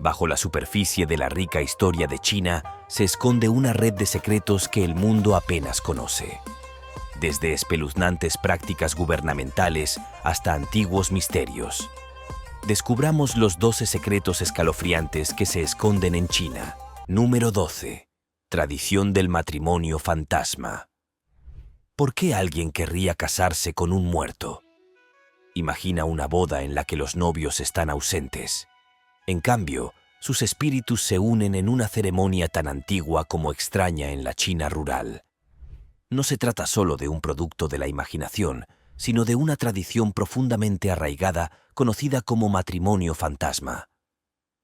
Bajo la superficie de la rica historia de China se esconde una red de secretos que el mundo apenas conoce. Desde espeluznantes prácticas gubernamentales hasta antiguos misterios. Descubramos los 12 secretos escalofriantes que se esconden en China. Número 12. Tradición del matrimonio fantasma. ¿Por qué alguien querría casarse con un muerto? Imagina una boda en la que los novios están ausentes. En cambio, sus espíritus se unen en una ceremonia tan antigua como extraña en la China rural. No se trata solo de un producto de la imaginación, sino de una tradición profundamente arraigada conocida como matrimonio fantasma.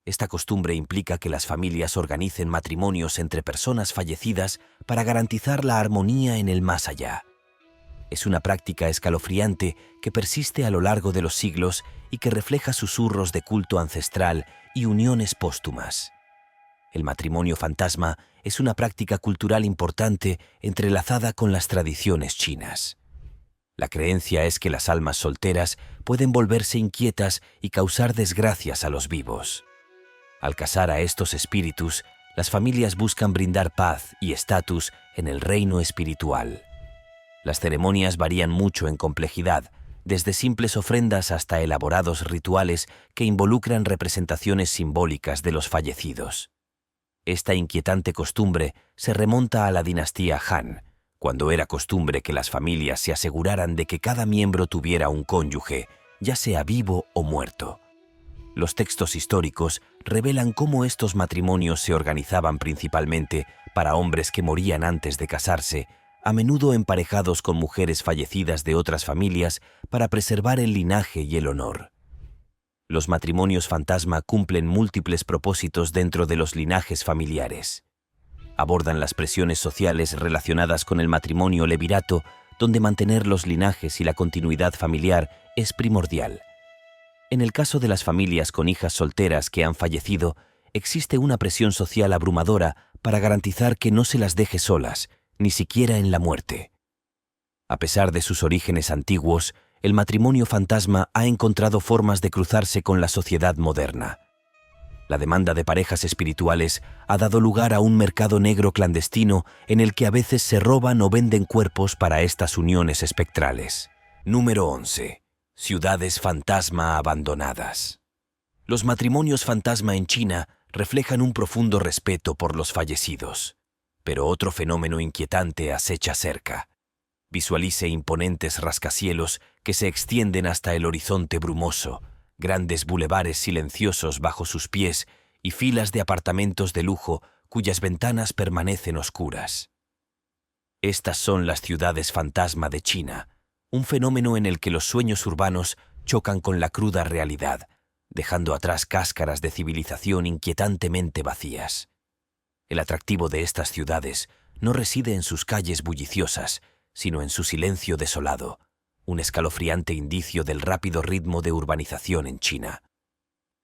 Esta costumbre implica que las familias organicen matrimonios entre personas fallecidas para garantizar la armonía en el más allá. Es una práctica escalofriante que persiste a lo largo de los siglos y que refleja susurros de culto ancestral y uniones póstumas. El matrimonio fantasma es una práctica cultural importante entrelazada con las tradiciones chinas. La creencia es que las almas solteras pueden volverse inquietas y causar desgracias a los vivos. Al casar a estos espíritus, las familias buscan brindar paz y estatus en el reino espiritual. Las ceremonias varían mucho en complejidad, desde simples ofrendas hasta elaborados rituales que involucran representaciones simbólicas de los fallecidos. Esta inquietante costumbre se remonta a la dinastía Han, cuando era costumbre que las familias se aseguraran de que cada miembro tuviera un cónyuge, ya sea vivo o muerto. Los textos históricos revelan cómo estos matrimonios se organizaban principalmente para hombres que morían antes de casarse, a menudo emparejados con mujeres fallecidas de otras familias para preservar el linaje y el honor. Los matrimonios fantasma cumplen múltiples propósitos dentro de los linajes familiares. Abordan las presiones sociales relacionadas con el matrimonio levirato, donde mantener los linajes y la continuidad familiar es primordial. En el caso de las familias con hijas solteras que han fallecido, existe una presión social abrumadora para garantizar que no se las deje solas, ni siquiera en la muerte. A pesar de sus orígenes antiguos, el matrimonio fantasma ha encontrado formas de cruzarse con la sociedad moderna. La demanda de parejas espirituales ha dado lugar a un mercado negro clandestino en el que a veces se roban o venden cuerpos para estas uniones espectrales. Número 11. Ciudades fantasma abandonadas. Los matrimonios fantasma en China reflejan un profundo respeto por los fallecidos. Pero otro fenómeno inquietante acecha cerca. Visualice imponentes rascacielos que se extienden hasta el horizonte brumoso, grandes bulevares silenciosos bajo sus pies y filas de apartamentos de lujo cuyas ventanas permanecen oscuras. Estas son las ciudades fantasma de China, un fenómeno en el que los sueños urbanos chocan con la cruda realidad, dejando atrás cáscaras de civilización inquietantemente vacías. El atractivo de estas ciudades no reside en sus calles bulliciosas, sino en su silencio desolado, un escalofriante indicio del rápido ritmo de urbanización en China.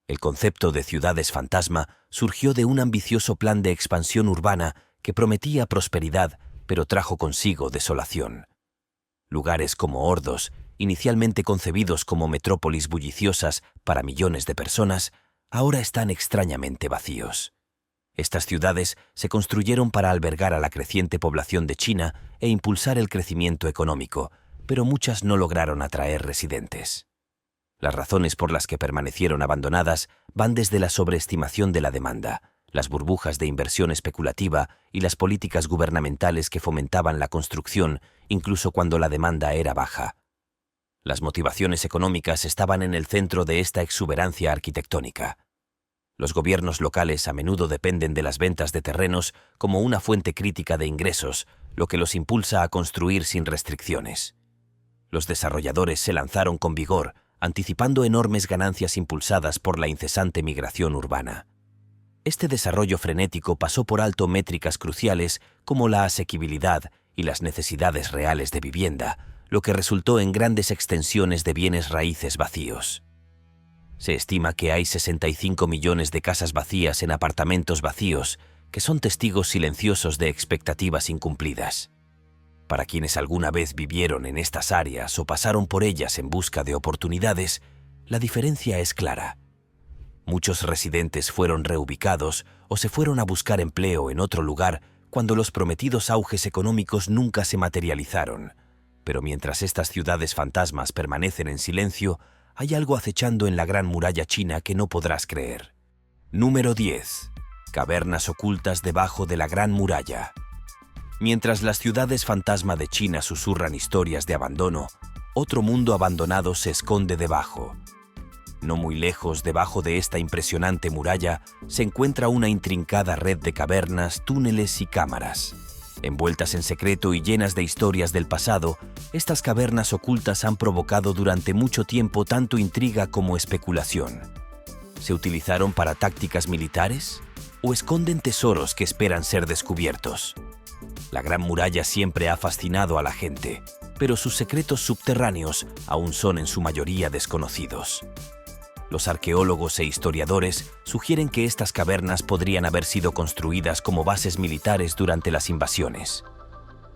El concepto de ciudades fantasma surgió de un ambicioso plan de expansión urbana que prometía prosperidad, pero trajo consigo desolación. Lugares como Ordos, inicialmente concebidos como metrópolis bulliciosas para millones de personas, ahora están extrañamente vacíos. Estas ciudades se construyeron para albergar a la creciente población de China e impulsar el crecimiento económico, pero muchas no lograron atraer residentes. Las razones por las que permanecieron abandonadas van desde la sobreestimación de la demanda, las burbujas de inversión especulativa y las políticas gubernamentales que fomentaban la construcción incluso cuando la demanda era baja. Las motivaciones económicas estaban en el centro de esta exuberancia arquitectónica. Los gobiernos locales a menudo dependen de las ventas de terrenos como una fuente crítica de ingresos, lo que los impulsa a construir sin restricciones. Los desarrolladores se lanzaron con vigor, anticipando enormes ganancias impulsadas por la incesante migración urbana. Este desarrollo frenético pasó por alto métricas cruciales como la asequibilidad y las necesidades reales de vivienda, lo que resultó en grandes extensiones de bienes raíces vacíos. Se estima que hay 65 millones de casas vacías en apartamentos vacíos, que son testigos silenciosos de expectativas incumplidas. Para quienes alguna vez vivieron en estas áreas o pasaron por ellas en busca de oportunidades, la diferencia es clara. Muchos residentes fueron reubicados o se fueron a buscar empleo en otro lugar cuando los prometidos auges económicos nunca se materializaron. Pero mientras estas ciudades fantasmas permanecen en silencio, hay algo acechando en la Gran Muralla China que no podrás creer. Número 10. Cavernas ocultas debajo de la Gran Muralla. Mientras las ciudades fantasma de China susurran historias de abandono, otro mundo abandonado se esconde debajo. No muy lejos, debajo de esta impresionante muralla, se encuentra una intrincada red de cavernas, túneles y cámaras. Envueltas en secreto y llenas de historias del pasado, estas cavernas ocultas han provocado durante mucho tiempo tanto intriga como especulación. ¿Se utilizaron para tácticas militares? ¿O esconden tesoros que esperan ser descubiertos? La Gran Muralla siempre ha fascinado a la gente, pero sus secretos subterráneos aún son en su mayoría desconocidos. Los arqueólogos e historiadores sugieren que estas cavernas podrían haber sido construidas como bases militares durante las invasiones.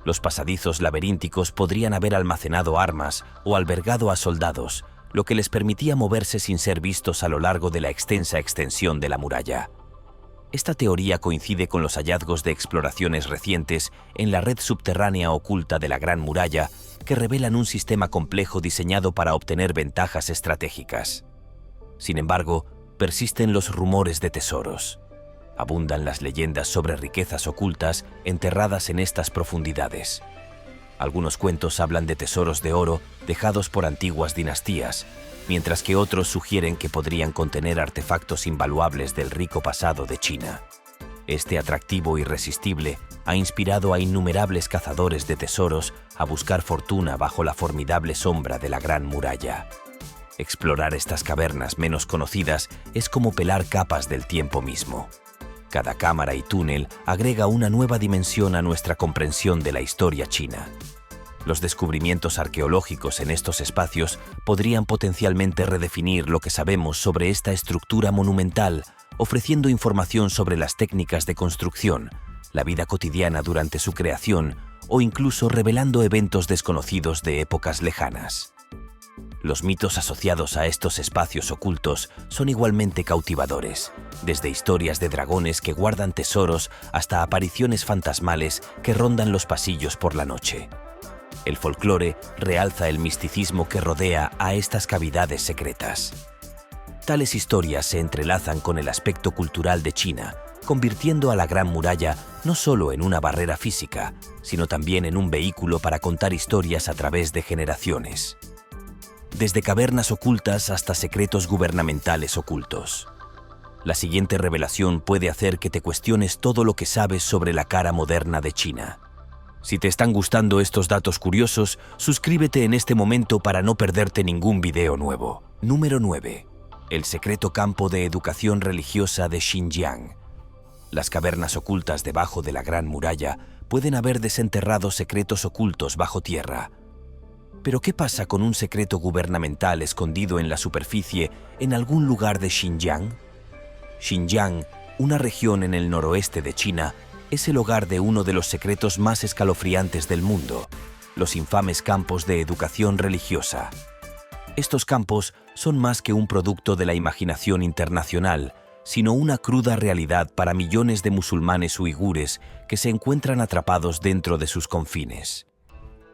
Los pasadizos laberínticos podrían haber almacenado armas o albergado a soldados, lo que les permitía moverse sin ser vistos a lo largo de la extensa extensión de la muralla. Esta teoría coincide con los hallazgos de exploraciones recientes en la red subterránea oculta de la Gran Muralla, que revelan un sistema complejo diseñado para obtener ventajas estratégicas. Sin embargo, persisten los rumores de tesoros. Abundan las leyendas sobre riquezas ocultas enterradas en estas profundidades. Algunos cuentos hablan de tesoros de oro dejados por antiguas dinastías, mientras que otros sugieren que podrían contener artefactos invaluables del rico pasado de China. Este atractivo irresistible ha inspirado a innumerables cazadores de tesoros a buscar fortuna bajo la formidable sombra de la Gran Muralla. Explorar estas cavernas menos conocidas es como pelar capas del tiempo mismo. Cada cámara y túnel agrega una nueva dimensión a nuestra comprensión de la historia china. Los descubrimientos arqueológicos en estos espacios podrían potencialmente redefinir lo que sabemos sobre esta estructura monumental, ofreciendo información sobre las técnicas de construcción, la vida cotidiana durante su creación o incluso revelando eventos desconocidos de épocas lejanas. Los mitos asociados a estos espacios ocultos son igualmente cautivadores, desde historias de dragones que guardan tesoros hasta apariciones fantasmales que rondan los pasillos por la noche. El folclore realza el misticismo que rodea a estas cavidades secretas. Tales historias se entrelazan con el aspecto cultural de China, convirtiendo a la Gran Muralla no solo en una barrera física, sino también en un vehículo para contar historias a través de generaciones. Desde cavernas ocultas hasta secretos gubernamentales ocultos. La siguiente revelación puede hacer que te cuestiones todo lo que sabes sobre la cara moderna de China. Si te están gustando estos datos curiosos, suscríbete en este momento para no perderte ningún video nuevo. Número 9. El secreto campo de educación religiosa de Xinjiang. Las cavernas ocultas debajo de la Gran Muralla pueden haber desenterrado secretos ocultos bajo tierra. ¿Pero qué pasa con un secreto gubernamental escondido en la superficie en algún lugar de Xinjiang? Xinjiang, una región en el noroeste de China, es el hogar de uno de los secretos más escalofriantes del mundo, los infames campos de educación religiosa. Estos campos son más que un producto de la imaginación internacional, sino una cruda realidad para millones de musulmanes uigures que se encuentran atrapados dentro de sus confines.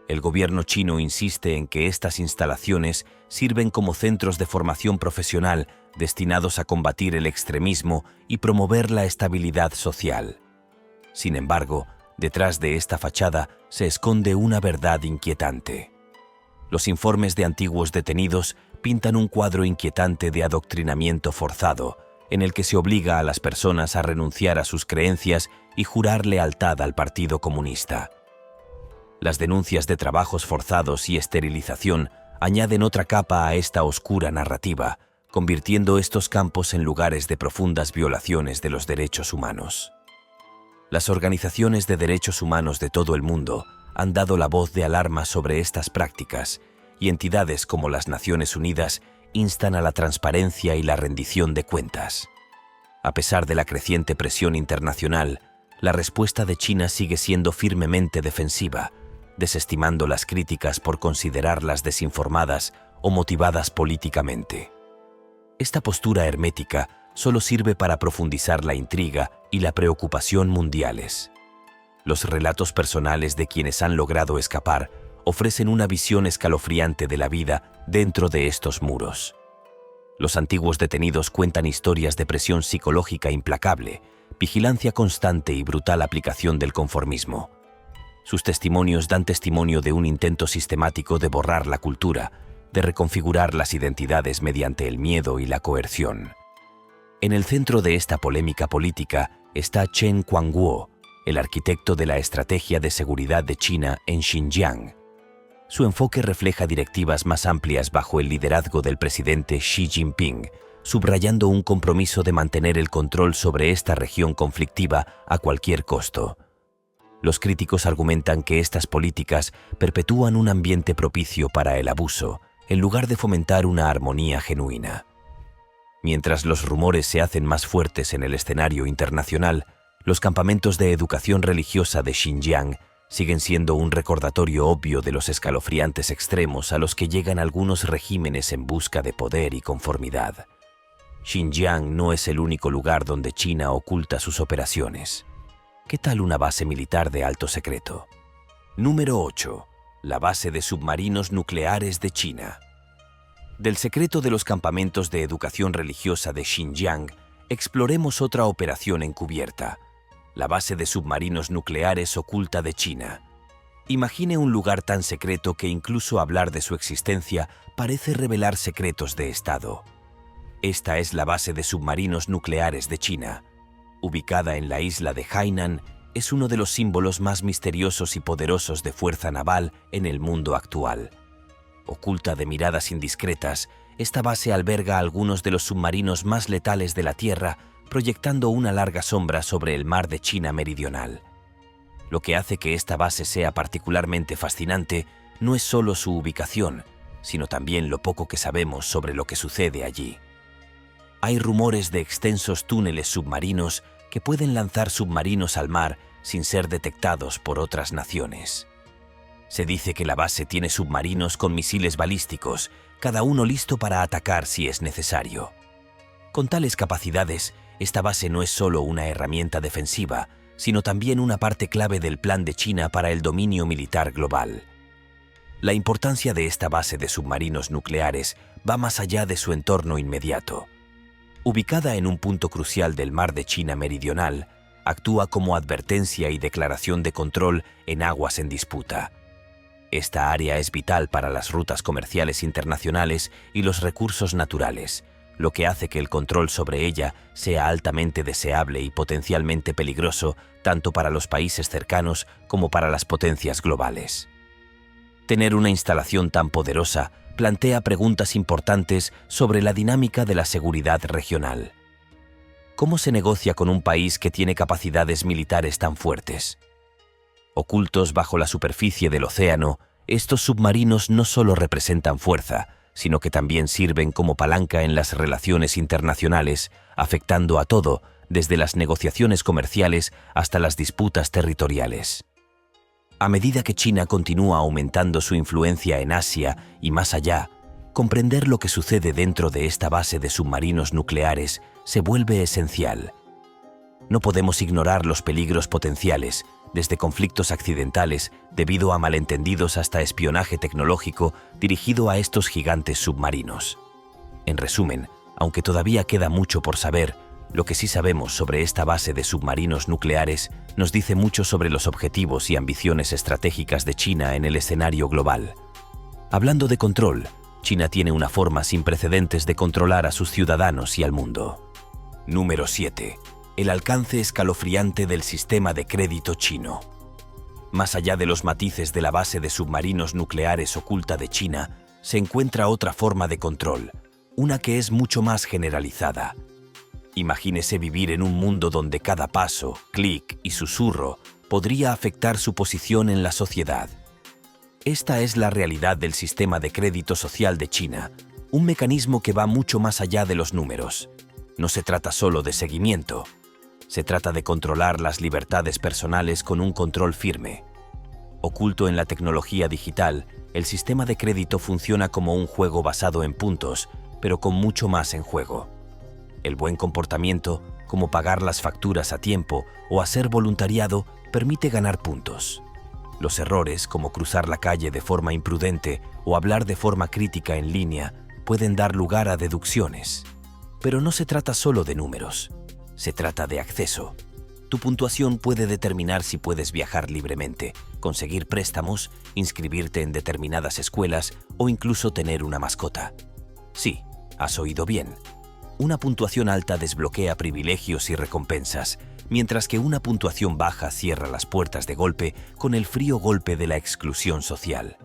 El gobierno chino insiste en que estas instalaciones sirven como centros de formación profesional destinados a combatir el extremismo y promover la estabilidad social. Sin embargo, detrás de esta fachada se esconde una verdad inquietante. Los informes de antiguos detenidos pintan un cuadro inquietante de adoctrinamiento forzado, en el que se obliga a las personas a renunciar a sus creencias y jurar lealtad al Partido Comunista. Las denuncias de trabajos forzados y esterilización añaden otra capa a esta oscura narrativa, convirtiendo estos campos en lugares de profundas violaciones de los derechos humanos. Las organizaciones de derechos humanos de todo el mundo han dado la voz de alarma sobre estas prácticas, y entidades como las Naciones Unidas instan a la transparencia y la rendición de cuentas. A pesar de la creciente presión internacional, la respuesta de China sigue siendo firmemente defensiva, desestimando las críticas por considerarlas desinformadas o motivadas políticamente. Esta postura hermética solo sirve para profundizar la intriga y la preocupación mundiales. Los relatos personales de quienes han logrado escapar ofrecen una visión escalofriante de la vida dentro de estos muros. Los antiguos detenidos cuentan historias de presión psicológica implacable, vigilancia constante y brutal aplicación del conformismo. Sus testimonios dan testimonio de un intento sistemático de borrar la cultura, de reconfigurar las identidades mediante el miedo y la coerción. En el centro de esta polémica política está Chen Quanguo, el arquitecto de la estrategia de seguridad de China en Xinjiang. Su enfoque refleja directivas más amplias bajo el liderazgo del presidente Xi Jinping, subrayando un compromiso de mantener el control sobre esta región conflictiva a cualquier costo. Los críticos argumentan que estas políticas perpetúan un ambiente propicio para el abuso, en lugar de fomentar una armonía genuina. Mientras los rumores se hacen más fuertes en el escenario internacional, los campamentos de educación religiosa de Xinjiang siguen siendo un recordatorio obvio de los escalofriantes extremos a los que llegan algunos regímenes en busca de poder y conformidad. Xinjiang no es el único lugar donde China oculta sus operaciones. ¿Qué tal una base militar de alto secreto? Número 8. La base de submarinos nucleares de China. Del secreto de los campamentos de educación religiosa de Xinjiang, exploremos otra operación encubierta: la base de submarinos nucleares oculta de China. Imagine un lugar tan secreto que incluso hablar de su existencia parece revelar secretos de Estado. Esta es la base de submarinos nucleares de China. Ubicada en la isla de Hainan, es uno de los símbolos más misteriosos y poderosos de fuerza naval en el mundo actual. Oculta de miradas indiscretas, esta base alberga algunos de los submarinos más letales de la Tierra, proyectando una larga sombra sobre el mar de China meridional. Lo que hace que esta base sea particularmente fascinante no es solo su ubicación, sino también lo poco que sabemos sobre lo que sucede allí. Hay rumores de extensos túneles submarinos que pueden lanzar submarinos al mar sin ser detectados por otras naciones. Se dice que la base tiene submarinos con misiles balísticos, cada uno listo para atacar si es necesario. Con tales capacidades, esta base no es solo una herramienta defensiva, sino también una parte clave del plan de China para el dominio militar global. La importancia de esta base de submarinos nucleares va más allá de su entorno inmediato. Ubicada en un punto crucial del mar de China meridional, actúa como advertencia y declaración de control en aguas en disputa. Esta área es vital para las rutas comerciales internacionales y los recursos naturales, lo que hace que el control sobre ella sea altamente deseable y potencialmente peligroso tanto para los países cercanos como para las potencias globales. Tener una instalación tan poderosa plantea preguntas importantes sobre la dinámica de la seguridad regional. ¿Cómo se negocia con un país que tiene capacidades militares tan fuertes? Ocultos bajo la superficie del océano, estos submarinos no solo representan fuerza, sino que también sirven como palanca en las relaciones internacionales, afectando a todo, desde las negociaciones comerciales hasta las disputas territoriales. A medida que China continúa aumentando su influencia en Asia y más allá, comprender lo que sucede dentro de esta base de submarinos nucleares se vuelve esencial. No podemos ignorar los peligros potenciales, desde conflictos accidentales debido a malentendidos hasta espionaje tecnológico dirigido a estos gigantes submarinos. En resumen, aunque todavía queda mucho por saber, lo que sí sabemos sobre esta base de submarinos nucleares nos dice mucho sobre los objetivos y ambiciones estratégicas de China en el escenario global. Hablando de control, China tiene una forma sin precedentes de controlar a sus ciudadanos y al mundo. Número 7. El alcance escalofriante del sistema de crédito chino. Más allá de los matices de la base de submarinos nucleares oculta de China, se encuentra otra forma de control, una que es mucho más generalizada. Imagínese vivir en un mundo donde cada paso, clic y susurro podría afectar su posición en la sociedad. Esta es la realidad del sistema de crédito social de China, un mecanismo que va mucho más allá de los números. No se trata solo de seguimiento. Se trata de controlar las libertades personales con un control firme. Oculto en la tecnología digital, el sistema de crédito funciona como un juego basado en puntos, pero con mucho más en juego. El buen comportamiento, como pagar las facturas a tiempo o hacer voluntariado, permite ganar puntos. Los errores, como cruzar la calle de forma imprudente o hablar de forma crítica en línea, pueden dar lugar a deducciones. Pero no se trata solo de números, se trata de acceso. Tu puntuación puede determinar si puedes viajar libremente, conseguir préstamos, inscribirte en determinadas escuelas o incluso tener una mascota. Sí, has oído bien. Una puntuación alta desbloquea privilegios y recompensas, mientras que una puntuación baja cierra las puertas de golpe con el frío golpe de la exclusión social.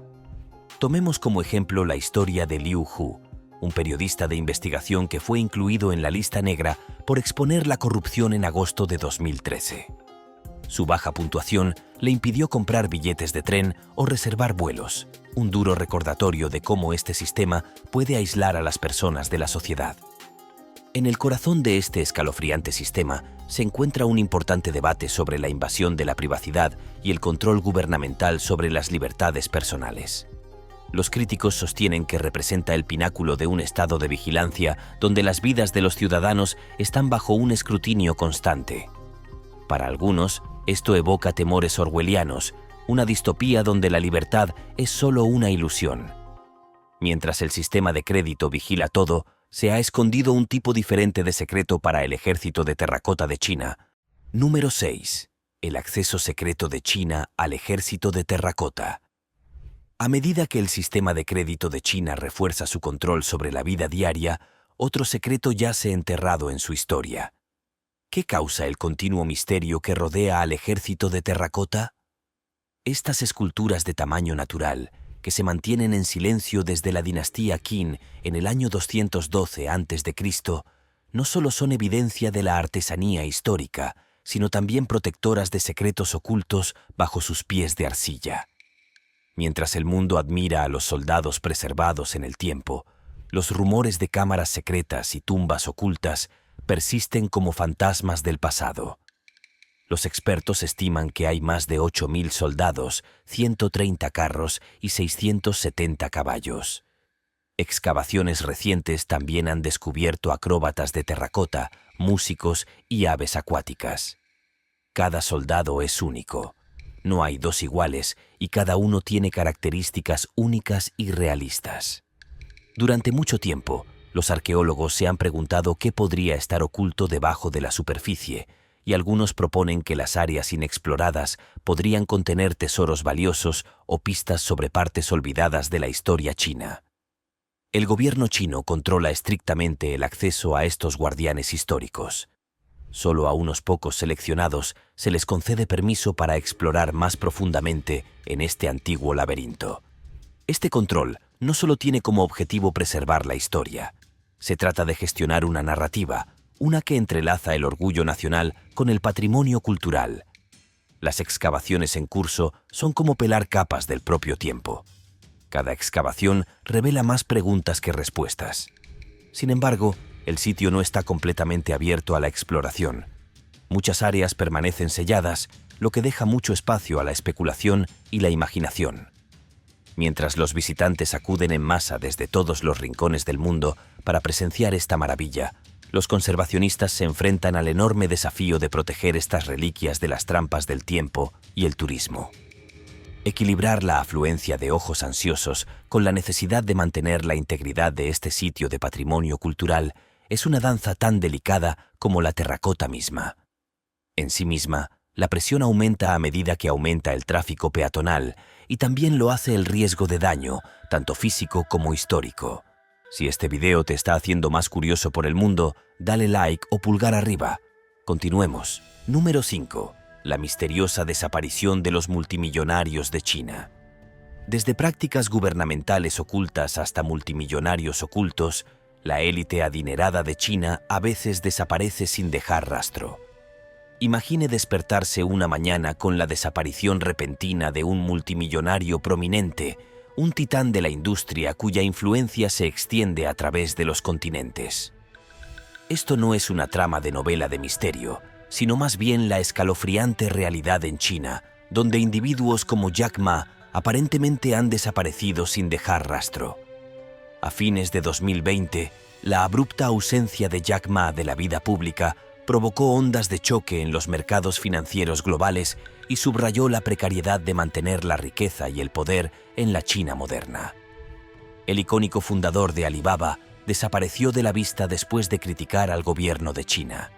Tomemos como ejemplo la historia de Liu Hu, un periodista de investigación que fue incluido en la lista negra por exponer la corrupción en agosto de 2013. Su baja puntuación le impidió comprar billetes de tren o reservar vuelos, un duro recordatorio de cómo este sistema puede aislar a las personas de la sociedad. En el corazón de este escalofriante sistema se encuentra un importante debate sobre la invasión de la privacidad y el control gubernamental sobre las libertades personales. Los críticos sostienen que representa el pináculo de un estado de vigilancia donde las vidas de los ciudadanos están bajo un escrutinio constante. Para algunos, esto evoca temores orwellianos, una distopía donde la libertad es solo una ilusión. Mientras el sistema de crédito vigila todo, se ha escondido un tipo diferente de secreto para el ejército de terracota de China. Número 6. El acceso secreto de China al ejército de terracota. A medida que el sistema de crédito de China refuerza su control sobre la vida diaria, otro secreto yace enterrado en su historia. ¿Qué causa el continuo misterio que rodea al ejército de terracota? Estas esculturas de tamaño natural, que se mantienen en silencio desde la dinastía Qin en el año 212 a.C., no solo son evidencia de la artesanía histórica, sino también protectoras de secretos ocultos bajo sus pies de arcilla. Mientras el mundo admira a los soldados preservados en el tiempo, los rumores de cámaras secretas y tumbas ocultas persisten como fantasmas del pasado. Los expertos estiman que hay más de 8.000 soldados, 130 carros y 670 caballos. Excavaciones recientes también han descubierto acróbatas de terracota, músicos y aves acuáticas. Cada soldado es único. No hay dos iguales y cada uno tiene características únicas y realistas. Durante mucho tiempo, los arqueólogos se han preguntado qué podría estar oculto debajo de la superficie, y algunos proponen que las áreas inexploradas podrían contener tesoros valiosos o pistas sobre partes olvidadas de la historia china. El gobierno chino controla estrictamente el acceso a estos guardianes históricos. Solo a unos pocos seleccionados se les concede permiso para explorar más profundamente en este antiguo laberinto. Este control no solo tiene como objetivo preservar la historia. Se trata de gestionar una narrativa, una que entrelaza el orgullo nacional con el patrimonio cultural. Las excavaciones en curso son como pelar capas del propio tiempo. Cada excavación revela más preguntas que respuestas. Sin embargo, el sitio no está completamente abierto a la exploración. Muchas áreas permanecen selladas, lo que deja mucho espacio a la especulación y la imaginación. Mientras los visitantes acuden en masa desde todos los rincones del mundo para presenciar esta maravilla, los conservacionistas se enfrentan al enorme desafío de proteger estas reliquias de las trampas del tiempo y el turismo. Equilibrar la afluencia de ojos ansiosos con la necesidad de mantener la integridad de este sitio de patrimonio cultural es una danza tan delicada como la terracota misma. En sí misma, la presión aumenta a medida que aumenta el tráfico peatonal y también lo hace el riesgo de daño, tanto físico como histórico. Si este video te está haciendo más curioso por el mundo, dale like o pulgar arriba. Continuemos. Número 5. La misteriosa desaparición de los multimillonarios de China. Desde prácticas gubernamentales ocultas hasta multimillonarios ocultos, la élite adinerada de China a veces desaparece sin dejar rastro. Imagine despertarse una mañana con la desaparición repentina de un multimillonario prominente, un titán de la industria cuya influencia se extiende a través de los continentes. Esto no es una trama de novela de misterio, sino más bien la escalofriante realidad en China, donde individuos como Jack Ma aparentemente han desaparecido sin dejar rastro. A fines de 2020, La abrupta ausencia de Jack Ma de la vida pública provocó ondas de choque en los mercados financieros globales y subrayó la precariedad de mantener la riqueza y el poder en la China moderna. El icónico fundador de Alibaba desapareció de la vista después de criticar al gobierno de China.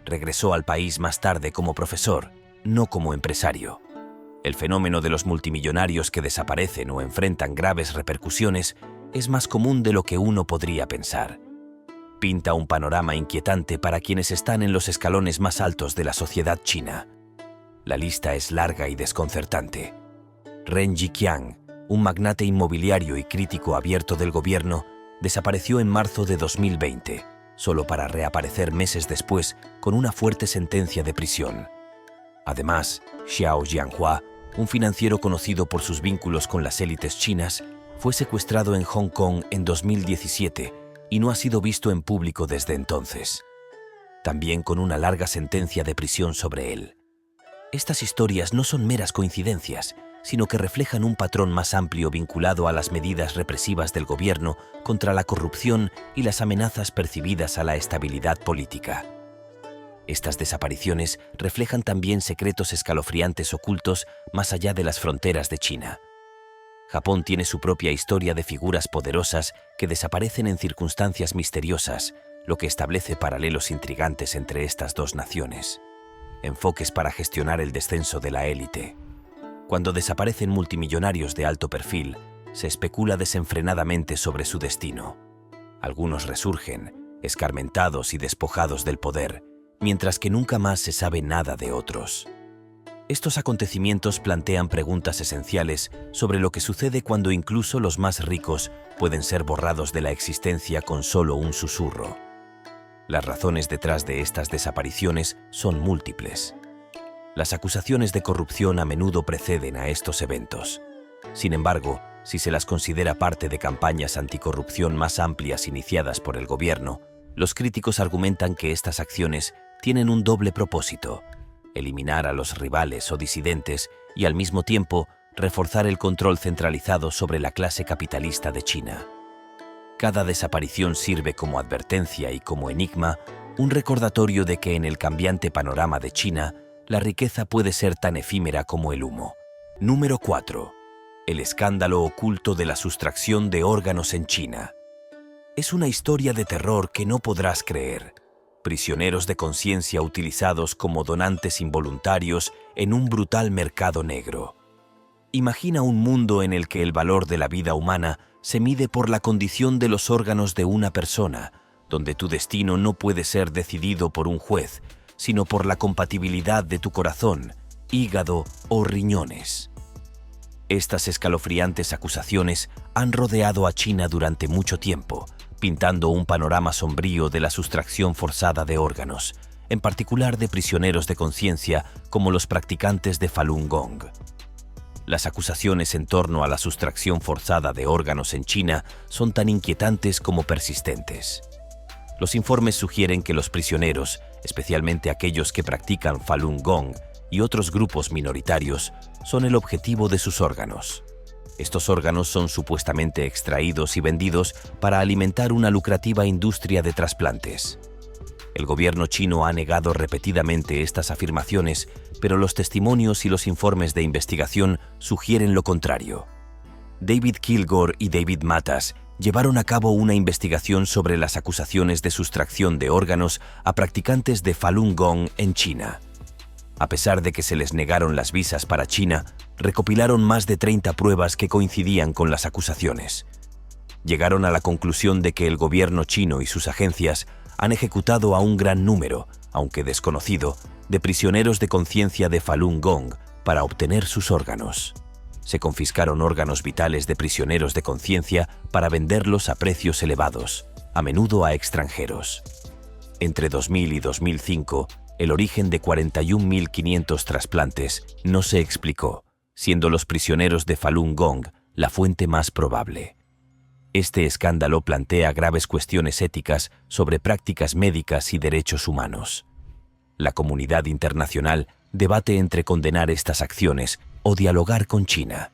Regresó al país más tarde como profesor, no como empresario. El fenómeno de los multimillonarios que desaparecen o enfrentan graves repercusiones es más común de lo que uno podría pensar. Pinta un panorama inquietante para quienes están en los escalones más altos de la sociedad china. La lista es larga y desconcertante. Ren Jiqiang, un magnate inmobiliario y crítico abierto del gobierno, desapareció en marzo de 2020, solo para reaparecer meses después con una fuerte sentencia de prisión. Además, Xiao Jianhua, un financiero conocido por sus vínculos con las élites chinas, fue secuestrado en Hong Kong en 2017 y no ha sido visto en público desde entonces, también con una larga sentencia de prisión sobre él. Estas historias no son meras coincidencias, sino que reflejan un patrón más amplio vinculado a las medidas represivas del gobierno contra la corrupción y las amenazas percibidas a la estabilidad política. Estas desapariciones reflejan también secretos escalofriantes ocultos más allá de las fronteras de China. Japón tiene su propia historia de figuras poderosas que desaparecen en circunstancias misteriosas, lo que establece paralelos intrigantes entre estas dos naciones. Enfoques para gestionar el descenso de la élite. Cuando desaparecen multimillonarios de alto perfil, se especula desenfrenadamente sobre su destino. Algunos resurgen, escarmentados y despojados del poder, mientras que nunca más se sabe nada de otros. Estos acontecimientos plantean preguntas esenciales sobre lo que sucede cuando incluso los más ricos pueden ser borrados de la existencia con solo un susurro. Las razones detrás de estas desapariciones son múltiples. Las acusaciones de corrupción a menudo preceden a estos eventos. Sin embargo, si se las considera parte de campañas anticorrupción más amplias iniciadas por el gobierno, los críticos argumentan que estas acciones tienen un doble propósito: eliminar a los rivales o disidentes y al mismo tiempo reforzar el control centralizado sobre la clase capitalista de China. Cada desaparición sirve como advertencia y como enigma, un recordatorio de que en el cambiante panorama de China, la riqueza puede ser tan efímera como el humo. Número 4. El escándalo oculto de la sustracción de órganos en China. Es una historia de terror que no podrás creer. Prisioneros de conciencia utilizados como donantes involuntarios en un brutal mercado negro. Imagina un mundo en el que el valor de la vida humana se mide por la condición de los órganos de una persona, donde tu destino no puede ser decidido por un juez, sino por la compatibilidad de tu corazón, hígado o riñones. Estas escalofriantes acusaciones han rodeado a China durante mucho tiempo, pintando un panorama sombrío de la sustracción forzada de órganos, en particular de prisioneros de conciencia como los practicantes de Falun Gong. Las acusaciones en torno a la sustracción forzada de órganos en China son tan inquietantes como persistentes. Los informes sugieren que los prisioneros, especialmente aquellos que practican Falun Gong y otros grupos minoritarios, son el objetivo de sus órganos. Estos órganos son supuestamente extraídos y vendidos para alimentar una lucrativa industria de trasplantes. El gobierno chino ha negado repetidamente estas afirmaciones, pero los testimonios y los informes de investigación sugieren lo contrario. David Kilgore y David Matas llevaron a cabo una investigación sobre las acusaciones de sustracción de órganos a practicantes de Falun Gong en China. A pesar de que se les negaron las visas para China, recopilaron más de 30 pruebas que coincidían con las acusaciones. Llegaron a la conclusión de que el gobierno chino y sus agencias han ejecutado a un gran número, aunque desconocido, de prisioneros de conciencia de Falun Gong para obtener sus órganos. Se confiscaron órganos vitales de prisioneros de conciencia para venderlos a precios elevados, a menudo a extranjeros. Entre 2000 y 2005, el origen de 41.500 trasplantes no se explicó, siendo los prisioneros de Falun Gong la fuente más probable. Este escándalo plantea graves cuestiones éticas sobre prácticas médicas y derechos humanos. La comunidad internacional debate entre condenar estas acciones o dialogar con China.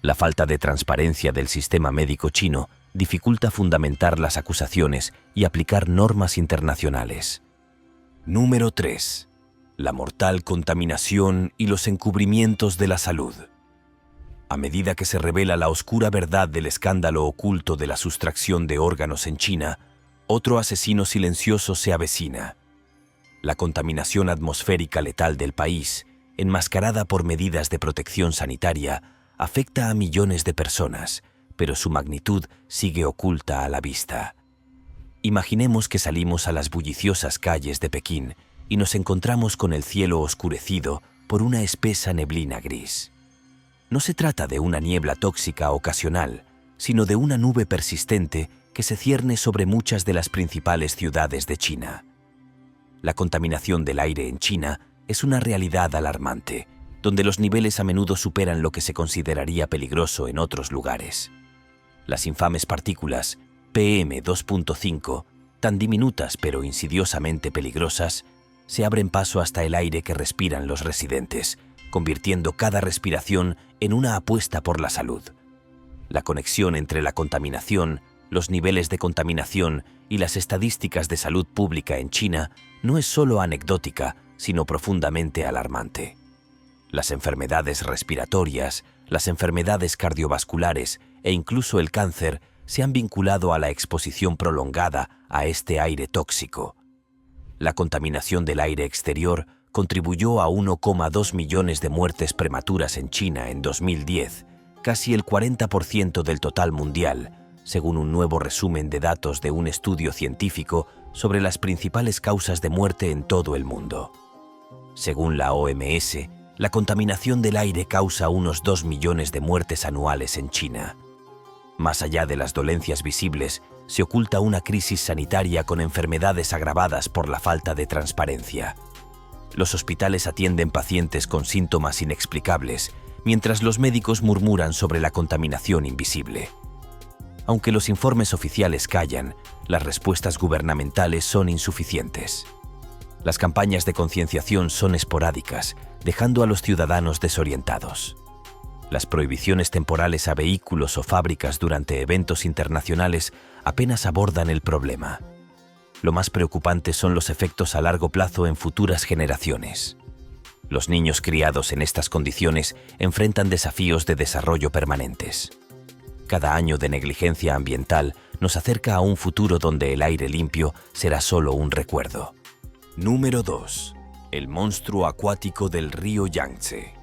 La falta de transparencia del sistema médico chino dificulta fundamentar las acusaciones y aplicar normas internacionales. Número 3. La mortal contaminación y los encubrimientos de la salud. A medida que se revela la oscura verdad del escándalo oculto de la sustracción de órganos en China, otro asesino silencioso se avecina. La contaminación atmosférica letal del país, enmascarada por medidas de protección sanitaria, afecta a millones de personas, pero su magnitud sigue oculta a la vista. Imaginemos que salimos a las bulliciosas calles de Pekín y nos encontramos con el cielo oscurecido por una espesa neblina gris. No se trata de una niebla tóxica ocasional, sino de una nube persistente que se cierne sobre muchas de las principales ciudades de China. La contaminación del aire en China es una realidad alarmante, donde los niveles a menudo superan lo que se consideraría peligroso en otros lugares. Las infames partículas PM2.5, tan diminutas pero insidiosamente peligrosas, se abren paso hasta el aire que respiran los residentes, convirtiendo cada respiración en una apuesta por la salud. La conexión entre la contaminación, los niveles de contaminación y las estadísticas de salud pública en China no es solo anecdótica, sino profundamente alarmante. Las enfermedades respiratorias, las enfermedades cardiovasculares e incluso el cáncer se han vinculado a la exposición prolongada a este aire tóxico. La contaminación del aire exterior contribuyó a 1,2 millones de muertes prematuras en China en 2010, casi el 40% del total mundial, según un nuevo resumen de datos de un estudio científico sobre las principales causas de muerte en todo el mundo. Según la OMS, la contaminación del aire causa unos 2 millones de muertes anuales en China. Más allá de las dolencias visibles, se oculta una crisis sanitaria con enfermedades agravadas por la falta de transparencia. Los hospitales atienden pacientes con síntomas inexplicables, mientras los médicos murmuran sobre la contaminación invisible. Aunque los informes oficiales callan, las respuestas gubernamentales son insuficientes. Las campañas de concienciación son esporádicas, dejando a los ciudadanos desorientados. Las prohibiciones temporales a vehículos o fábricas durante eventos internacionales apenas abordan el problema. Lo más preocupante son los efectos a largo plazo en futuras generaciones. Los niños criados en estas condiciones enfrentan desafíos de desarrollo permanentes. Cada año de negligencia ambiental nos acerca a un futuro donde el aire limpio será solo un recuerdo. Número 2. El monstruo acuático del río Yangtze.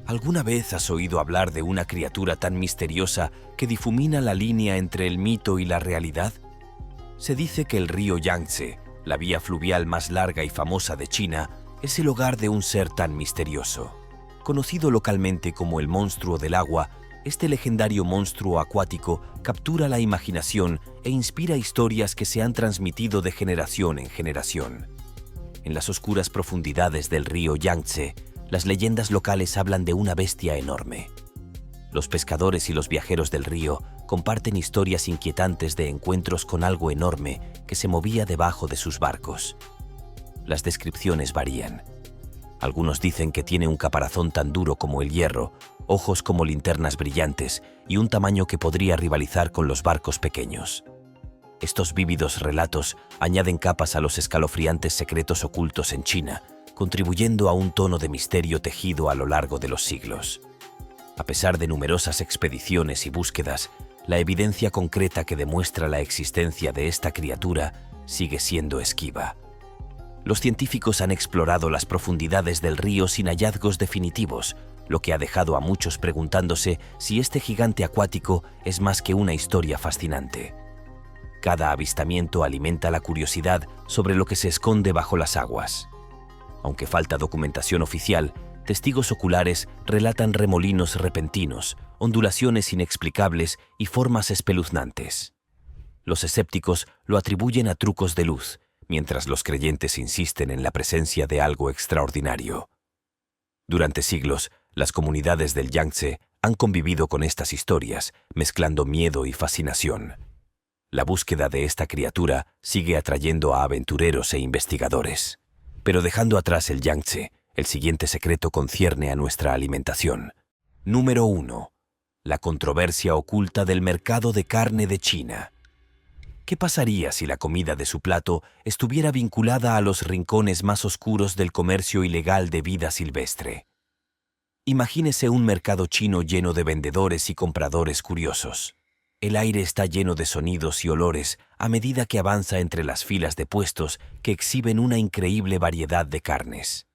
¿Alguna vez has oído hablar de una criatura tan misteriosa que difumina la línea entre el mito y la realidad? Se dice que el río Yangtze, la vía fluvial más larga y famosa de China, es el hogar de un ser tan misterioso. Conocido localmente como el monstruo del agua, este legendario monstruo acuático captura la imaginación e inspira historias que se han transmitido de generación en generación. En las oscuras profundidades del río Yangtze, las leyendas locales hablan de una bestia enorme. Los pescadores y los viajeros del río comparten historias inquietantes de encuentros con algo enorme que se movía debajo de sus barcos. Las descripciones varían. Algunos dicen que tiene un caparazón tan duro como el hierro, ojos como linternas brillantes y un tamaño que podría rivalizar con los barcos pequeños. Estos vívidos relatos añaden capas a los escalofriantes secretos ocultos en China, contribuyendo a un tono de misterio tejido a lo largo de los siglos. A pesar de numerosas expediciones y búsquedas, la evidencia concreta que demuestra la existencia de esta criatura sigue siendo esquiva. Los científicos han explorado las profundidades del río sin hallazgos definitivos, lo que ha dejado a muchos preguntándose si este gigante acuático es más que una historia fascinante. Cada avistamiento alimenta la curiosidad sobre lo que se esconde bajo las aguas. Aunque falta documentación oficial, testigos oculares relatan remolinos repentinos, ondulaciones inexplicables y formas espeluznantes. Los escépticos lo atribuyen a trucos de luz, mientras los creyentes insisten en la presencia de algo extraordinario. Durante siglos, las comunidades del Yangtze han convivido con estas historias, mezclando miedo y fascinación. La búsqueda de esta criatura sigue atrayendo a aventureros e investigadores. Pero dejando atrás el Yangtze, el siguiente secreto concierne a nuestra alimentación. Número 1. La controversia oculta del mercado de carne de China. ¿Qué pasaría si la comida de su plato estuviera vinculada a los rincones más oscuros del comercio ilegal de vida silvestre? Imagínese un mercado chino lleno de vendedores y compradores curiosos. El aire está lleno de sonidos y olores a medida que avanza entre las filas de puestos que exhiben una increíble variedad de carnes.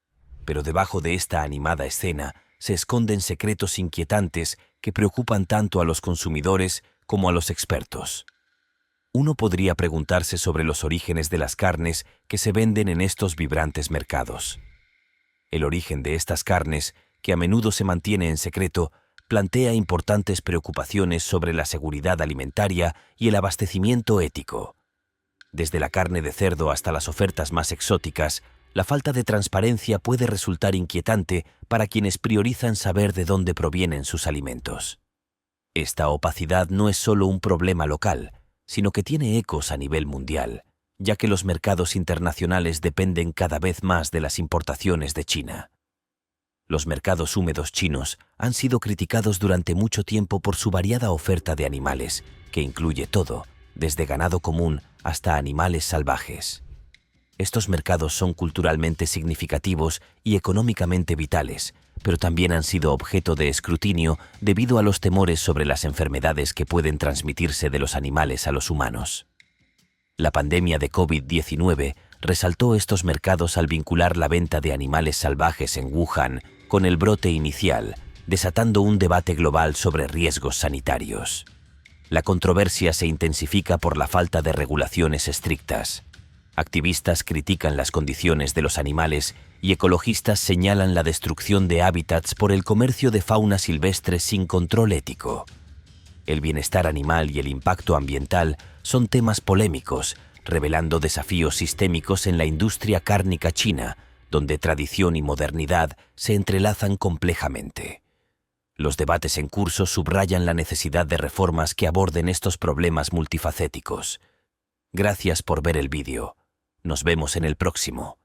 Pero debajo de esta animada escena se esconden secretos inquietantes que preocupan tanto a los consumidores como a los expertos. Uno podría preguntarse sobre los orígenes de las carnes que se venden en estos vibrantes mercados. El origen de estas carnes, que a menudo se mantiene en secreto, plantea importantes preocupaciones sobre la seguridad alimentaria y el abastecimiento ético. Desde la carne de cerdo hasta las ofertas más exóticas, la falta de transparencia puede resultar inquietante para quienes priorizan saber de dónde provienen sus alimentos. Esta opacidad no es solo un problema local, sino que tiene ecos a nivel mundial, ya que los mercados internacionales dependen cada vez más de las importaciones de China. Los mercados húmedos chinos han sido criticados durante mucho tiempo por su variada oferta de animales, que incluye todo, desde ganado común hasta animales salvajes. Estos mercados son culturalmente significativos y económicamente vitales, pero también han sido objeto de escrutinio debido a los temores sobre las enfermedades que pueden transmitirse de los animales a los humanos. La pandemia de COVID-19 resaltó estos mercados al vincular la venta de animales salvajes en Wuhan con el brote inicial, desatando un debate global sobre riesgos sanitarios. La controversia se intensifica por la falta de regulaciones estrictas. Activistas critican las condiciones de los animales y ecologistas señalan la destrucción de hábitats por el comercio de fauna silvestre sin control ético. El bienestar animal y el impacto ambiental son temas polémicos, revelando desafíos sistémicos en la industria cárnica china, donde tradición y modernidad se entrelazan complejamente. Los debates en curso subrayan la necesidad de reformas que aborden estos problemas multifacéticos. Gracias por ver el vídeo. Nos vemos en el próximo.